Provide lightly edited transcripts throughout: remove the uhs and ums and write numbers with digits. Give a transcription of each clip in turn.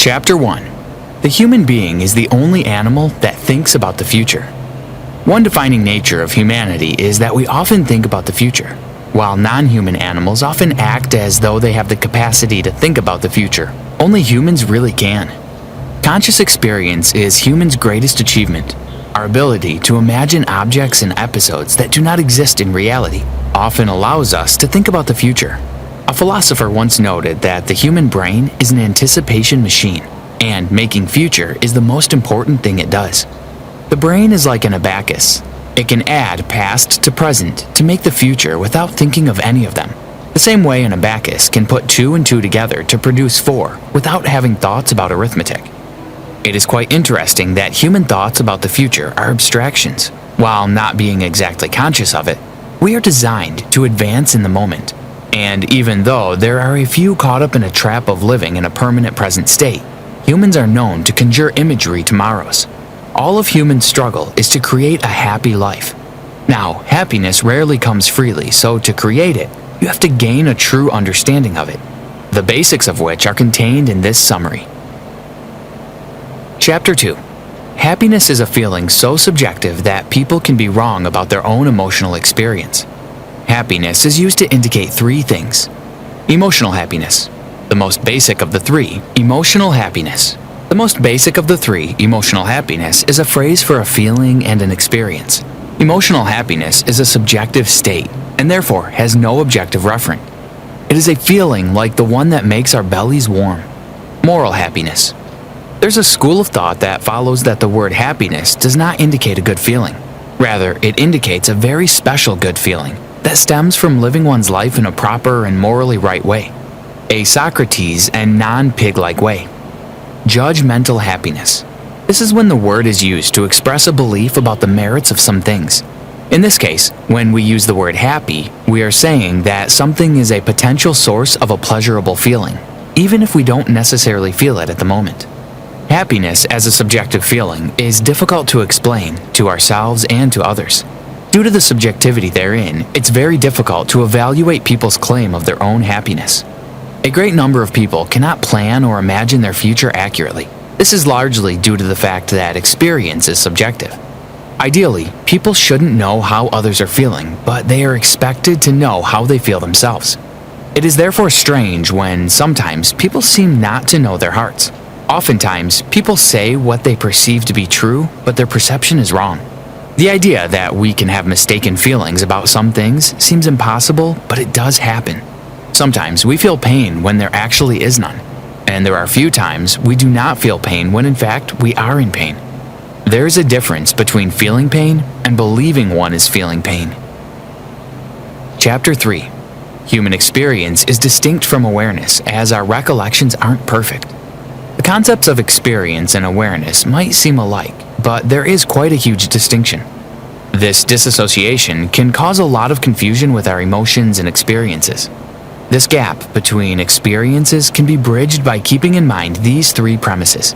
Chapter 1. The human being is the only animal that thinks about the future. One defining nature of humanity is that we often think about the future, while non-human animals often act as though they have the capacity to think about the future. Only humans really can. Conscious experience is humans' greatest achievement. Our ability to imagine objects and episodes that do not exist in reality often allows us to think about the future. A philosopher once noted that the human brain is an anticipation machine, and making future is the most important thing it does. The brain is like an abacus. It can add past to present to make the future without thinking of any of them. The same way an abacus can put 2 and 2 together to produce 4 without having thoughts about arithmetic. It is quite interesting that human thoughts about the future are abstractions. While not being exactly conscious of it, we are designed to advance in the moment. And even though there are a few caught up in a trap of living in a permanent present state, humans are known to conjure imagery tomorrows. All of human struggle is to create a happy life. Now, happiness rarely comes freely, so to create it, you have to gain a true understanding of it, the basics of which are contained in this summary. Chapter 2. Happiness is a feeling so subjective that people can be wrong about their own emotional experience. Happiness is used to indicate 3 things. Emotional happiness. The most basic of the 3, emotional happiness. The most basic of the 3, emotional happiness, is a phrase for a feeling and an experience. Emotional happiness is a subjective state, and therefore has no objective referent. It is a feeling like the one that makes our bellies warm. Moral happiness. There's a school of thought that follows that the word happiness does not indicate a good feeling. Rather, it indicates a very special good feeling that stems from living one's life in a proper and morally right way, a Socrates and non-pig-like way. Judgmental happiness. This is when the word is used to express a belief about the merits of some things. In this case, when we use the word happy, we are saying that something is a potential source of a pleasurable feeling, even if we don't necessarily feel it at the moment. Happiness as a subjective feeling is difficult to explain to ourselves and to others. Due to the subjectivity therein, it's very difficult to evaluate people's claim of their own happiness. A great number of people cannot plan or imagine their future accurately. This is largely due to the fact that experience is subjective. Ideally, people shouldn't know how others are feeling, but they are expected to know how they feel themselves. It is therefore strange when sometimes people seem not to know their hearts. Oftentimes, people say what they perceive to be true, but their perception is wrong. The idea that we can have mistaken feelings about some things seems impossible, but it does happen. Sometimes we feel pain when there actually is none, and there are few times we do not feel pain when in fact we are in pain. There is a difference between feeling pain and believing one is feeling pain. Chapter 3. Human experience is distinct from awareness as our recollections aren't perfect. The concepts of experience and awareness might seem alike, but there is quite a huge distinction. This disassociation can cause a lot of confusion with our emotions and experiences. This gap between experiences can be bridged by keeping in mind these 3 premises.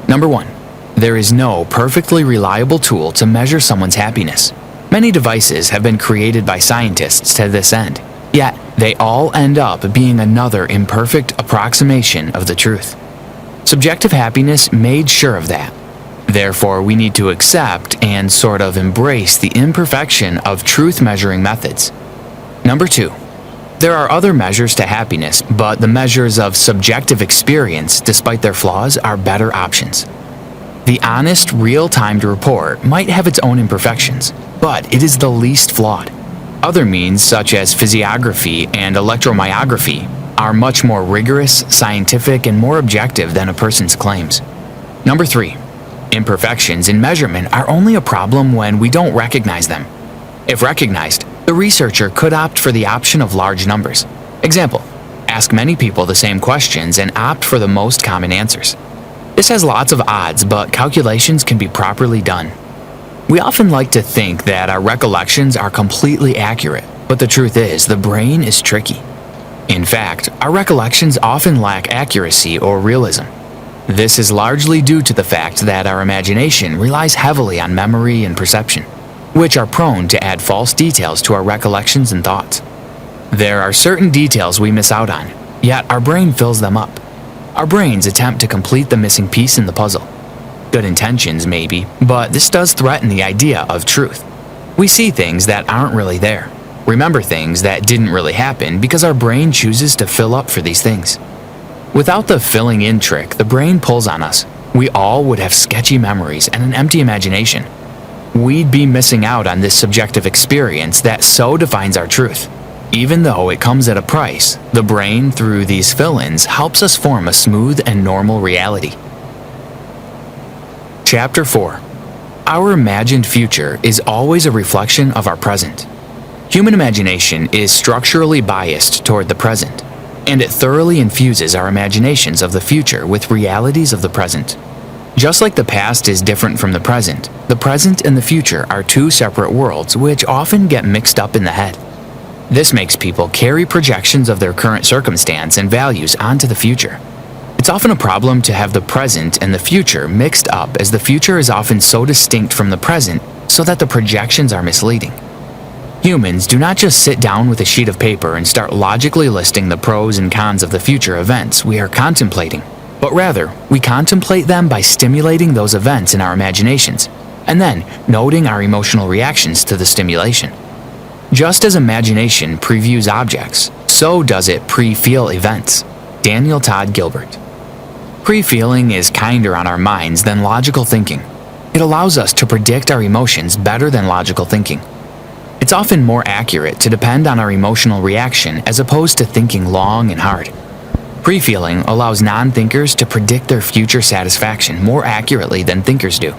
Number 1. There is no perfectly reliable tool to measure someone's happiness. Many devices have been created by scientists to this end, yet they all end up being another imperfect approximation of the truth. Subjective happiness made sure of that. Therefore, we need to accept and sort of embrace the imperfection of truth-measuring methods. Number 2. There are other measures to happiness, but the measures of subjective experience, despite their flaws, are better options. The honest, real-timed report might have its own imperfections, but it is the least flawed. Other means, such as physiography and electromyography, are much more rigorous, scientific, and more objective than a person's claims. Number 3. Imperfections in measurement are only a problem when we don't recognize them. If recognized, the researcher could opt for the option of large numbers. Example, ask many people the same questions and opt for the most common answers. This has lots of odds, but calculations can be properly done. We often like to think that our recollections are completely accurate, but the truth is the brain is tricky. In fact, our recollections often lack accuracy or realism. This is largely due to the fact that our imagination relies heavily on memory and perception, which are prone to add false details to our recollections and thoughts. There are certain details we miss out on, yet our brain fills them up. Our brains attempt to complete the missing piece in the puzzle. Good intentions, maybe, but this does threaten the idea of truth. We see things that aren't really there, remember things that didn't really happen because our brain chooses to fill up for these things. Without the filling in trick the brain pulls on us, we all would have sketchy memories and an empty imagination. We'd be missing out on this subjective experience that so defines our truth. Even though it comes at a price, the brain, through these fill-ins, helps us form a smooth and normal reality. Chapter 4. Our imagined future is always a reflection of our present. Human imagination is structurally biased toward the present, and it thoroughly infuses our imaginations of the future with realities of the present. Just like the past is different from the present and the future are two separate worlds which often get mixed up in the head. This makes people carry projections of their current circumstance and values onto the future. It's often a problem to have the present and the future mixed up, as the future is often so distinct from the present so that the projections are misleading. Humans do not just sit down with a sheet of paper and start logically listing the pros and cons of the future events we are contemplating, but rather, we contemplate them by stimulating those events in our imaginations, and then noting our emotional reactions to the stimulation. Just as imagination previews objects, so does it pre-feel events. Daniel Todd Gilbert. Pre-feeling is kinder on our minds than logical thinking. It allows us to predict our emotions better than logical thinking. It's often more accurate to depend on our emotional reaction as opposed to thinking long and hard. Pre-feeling allows non-thinkers to predict their future satisfaction more accurately than thinkers do.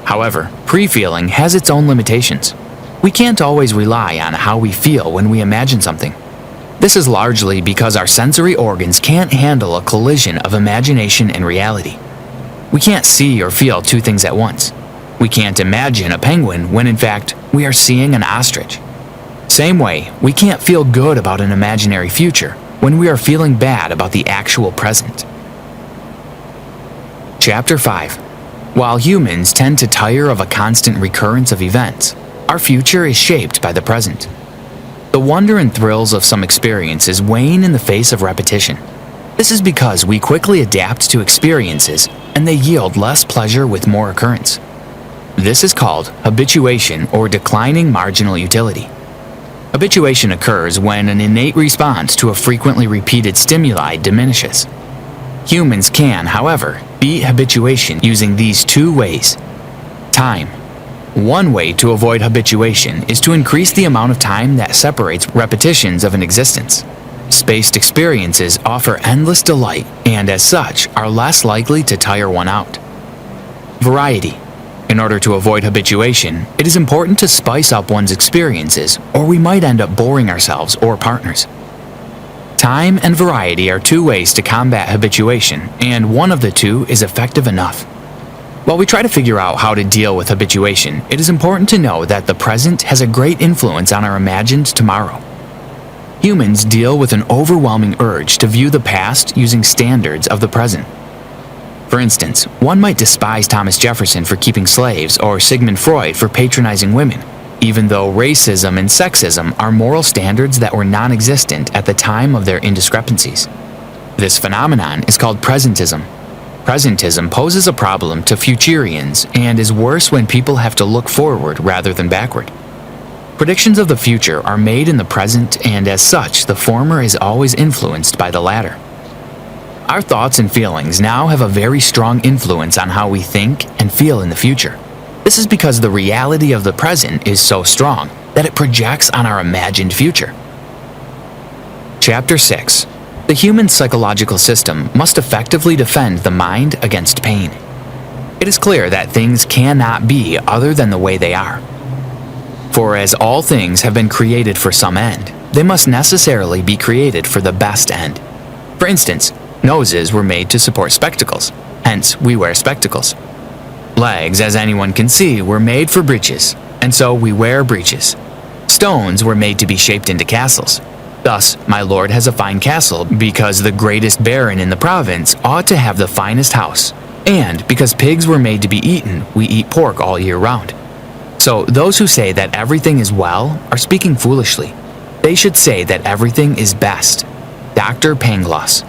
However, pre-feeling has its own limitations. We can't always rely on how we feel when we imagine something. This is largely because our sensory organs can't handle a collision of imagination and reality. We can't see or feel two things at once. We can't imagine a penguin when in fact we are seeing an ostrich. Same way, we can't feel good about an imaginary future when we are feeling bad about the actual present. Chapter 5. While humans tend to tire of a constant recurrence of events, our future is shaped by the present. The wonder and thrills of some experiences wane in the face of repetition. This is because we quickly adapt to experiences and they yield less pleasure with more occurrence. This is called habituation or declining marginal utility. Habituation occurs when an innate response to a frequently repeated stimuli diminishes. Humans can, however, beat habituation using these two ways. Time. One way to avoid habituation is to increase the amount of time that separates repetitions of an existence. Spaced experiences offer endless delight and, as such, are less likely to tire one out. Variety. In order to avoid habituation, it is important to spice up one's experiences, or we might end up boring ourselves or partners. Time and variety are two ways to combat habituation, and one of the two is effective enough. While we try to figure out how to deal with habituation, it is important to know that the present has a great influence on our imagined tomorrow. Humans deal with an overwhelming urge to view the past using standards of the present. For instance, one might despise Thomas Jefferson for keeping slaves or Sigmund Freud for patronizing women, even though racism and sexism are moral standards that were non-existent at the time of their indiscrepancies. This phenomenon is called presentism. Presentism poses a problem to futurians and is worse when people have to look forward rather than backward. Predictions of the future are made in the present, and as such, the former is always influenced by the latter. Our thoughts and feelings now have a very strong influence on how we think and feel in the future. This is because the reality of the present is so strong that it projects on our imagined future. Chapter 6. The human psychological system must effectively defend the mind against pain. It is clear that things cannot be other than the way they are. For as all things have been created for some end, they must necessarily be created for the best end. For instance, noses were made to support spectacles, hence we wear spectacles. Legs, as anyone can see, were made for breeches, and so we wear breeches. Stones were made to be shaped into castles. Thus, my lord has a fine castle because the greatest baron in the province ought to have the finest house. And because pigs were made to be eaten, we eat pork all year round. So those who say that everything is well are speaking foolishly. They should say that everything is best. Dr. Pangloss.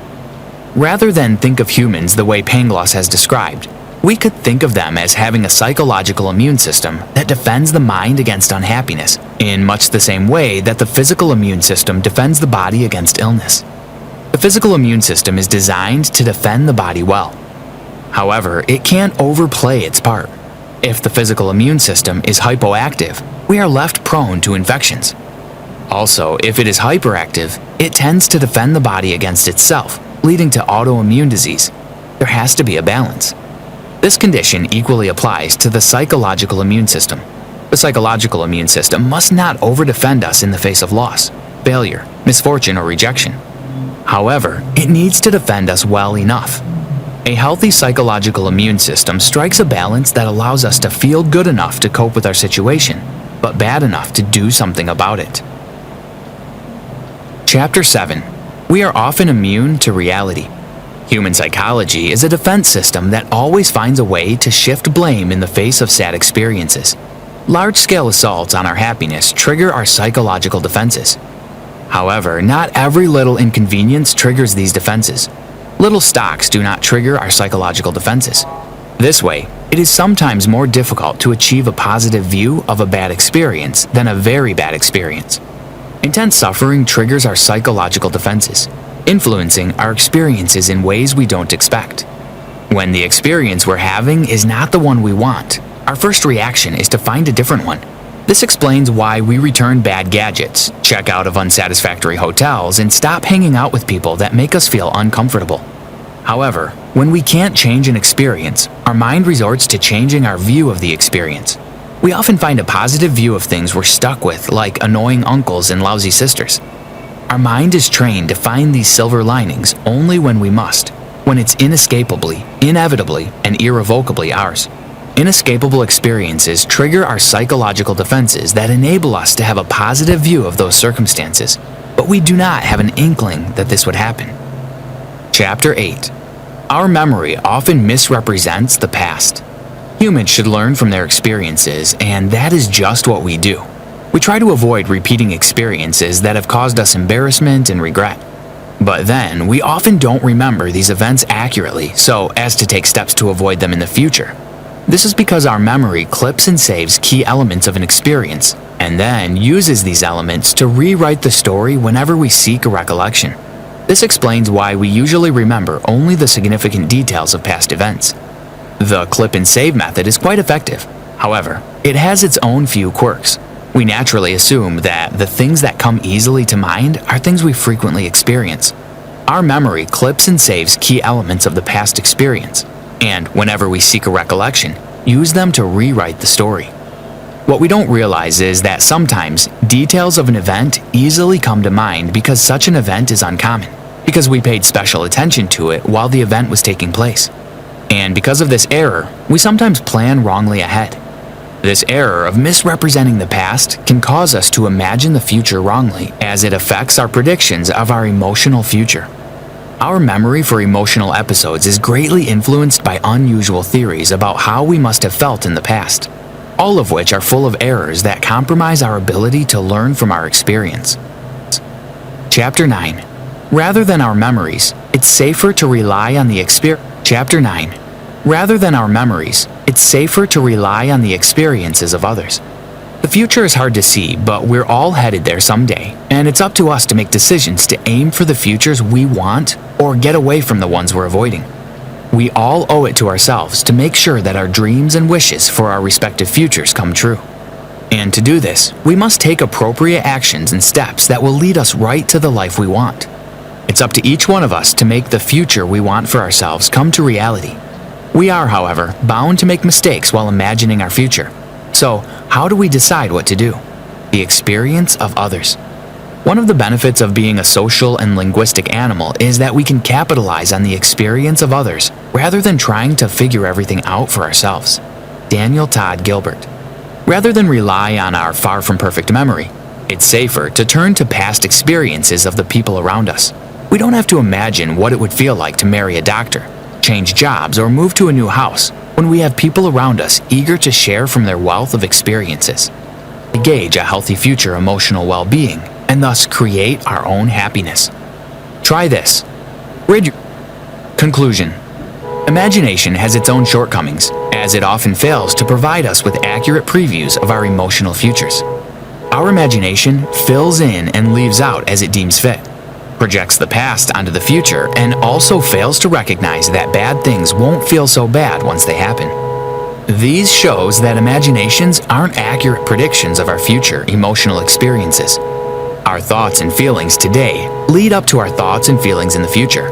Rather than think of humans the way Pangloss has described, we could think of them as having a psychological immune system that defends the mind against unhappiness, in much the same way that the physical immune system defends the body against illness. The physical immune system is designed to defend the body well. However, it can't overplay its part. If the physical immune system is hypoactive, we are left prone to infections. Also, if it is hyperactive, it tends to defend the body against itself, leading to autoimmune disease. There has to be a balance. This condition equally applies to the psychological immune system. The psychological immune system must not overdefend us in the face of loss, failure, misfortune, or rejection. However, it needs to defend us well enough. A healthy psychological immune system strikes a balance that allows us to feel good enough to cope with our situation, but bad enough to do something about it. Chapter 7. We are often immune to reality. Human psychology is a defense system that always finds a way to shift blame in the face of sad experiences. Large-scale assaults on our happiness trigger our psychological defenses. However, not every little inconvenience triggers these defenses. Little stocks do not trigger our psychological defenses. This way, it is sometimes more difficult to achieve a positive view of a bad experience than a very bad experience. Intense suffering triggers our psychological defenses, influencing our experiences in ways we don't expect. When the experience we're having is not the one we want, our first reaction is to find a different one. This explains why we return bad gadgets, check out of unsatisfactory hotels, and stop hanging out with people that make us feel uncomfortable. However, when we can't change an experience, our mind resorts to changing our view of the experience. We often find a positive view of things we're stuck with, like annoying uncles and lousy sisters. Our mind is trained to find these silver linings only when we must, when it's inescapably, inevitably, and irrevocably ours. Inescapable experiences trigger our psychological defenses that enable us to have a positive view of those circumstances, but we do not have an inkling that this would happen. Chapter 8. Our memory often misrepresents the past. Humans should learn from their experiences, and that is just what we do. We try to avoid repeating experiences that have caused us embarrassment and regret. But then, we often don't remember these events accurately so as to take steps to avoid them in the future. This is because our memory clips and saves key elements of an experience, and then uses these elements to rewrite the story whenever we seek a recollection. This explains why we usually remember only the significant details of past events. The clip and save method is quite effective. However, it has its own few quirks. We naturally assume that the things that come easily to mind are things we frequently experience. Our memory clips and saves key elements of the past experience, and whenever we seek a recollection, use them to rewrite the story. What we don't realize is that sometimes details of an event easily come to mind because such an event is uncommon, because we paid special attention to it while the event was taking place. And because of this error, we sometimes plan wrongly ahead. This error of misrepresenting the past can cause us to imagine the future wrongly, as it affects our predictions of our emotional future. Our memory for emotional episodes is greatly influenced by unusual theories about how we must have felt in the past, all of which are full of errors that compromise our ability to learn from our experience. Chapter 9. Rather than our memories, it's safer to rely on the experience. Chapter 9. Rather than our memories, it's safer to rely on the experiences of others. The future is hard to see, but we're all headed there someday, and it's up to us to make decisions to aim for the futures we want or get away from the ones we're avoiding. We all owe it to ourselves to make sure that our dreams and wishes for our respective futures come true. And to do this, we must take appropriate actions and steps that will lead us right to the life we want. It's up to each one of us to make the future we want for ourselves come to reality. We are, however, bound to make mistakes while imagining our future. So, how do we decide what to do? The experience of others. One of the benefits of being a social and linguistic animal is that we can capitalize on the experience of others rather than trying to figure everything out for ourselves. Daniel Todd Gilbert. Rather than rely on our far from perfect memory, it's safer to turn to past experiences of the people around us. We don't have to imagine what it would feel like to marry a doctor, change jobs, or move to a new house when we have people around us eager to share from their wealth of experiences. To gauge a healthy future emotional well-being and thus create our own happiness. Try this. Rid Conclusion. Imagination has its own shortcomings, as it often fails to provide us with accurate previews of our emotional futures. Our imagination fills in and leaves out as it deems fit, projects the past onto the future, and also fails to recognize that bad things won't feel so bad once they happen. These shows that imaginations aren't accurate predictions of our future emotional experiences. Our thoughts and feelings today lead up to our thoughts and feelings in the future.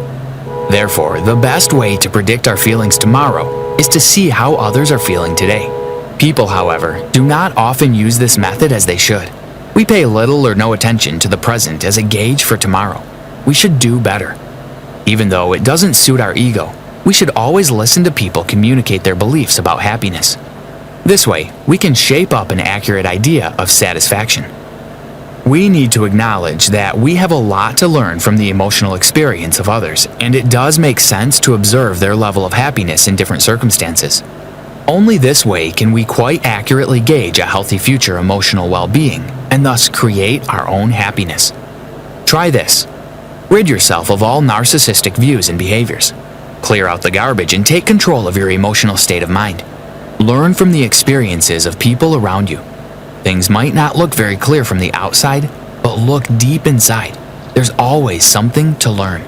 Therefore, the best way to predict our feelings tomorrow is to see how others are feeling today. People, however, do not often use this method as they should. We pay little or no attention to the present as a gauge for tomorrow. We should do better. Even though it doesn't suit our ego, we should always listen to people communicate their beliefs about happiness. This way, we can shape up an accurate idea of satisfaction. We need to acknowledge that we have a lot to learn from the emotional experience of others, and it does make sense to observe their level of happiness in different circumstances. Only this way can we quite accurately gauge a healthy future emotional well-being, and thus create our own happiness. Try this. Rid yourself of all narcissistic views and behaviors. Clear out the garbage and take control of your emotional state of mind. Learn from the experiences of people around you. Things might not look very clear from the outside, but look deep inside. There's always something to learn.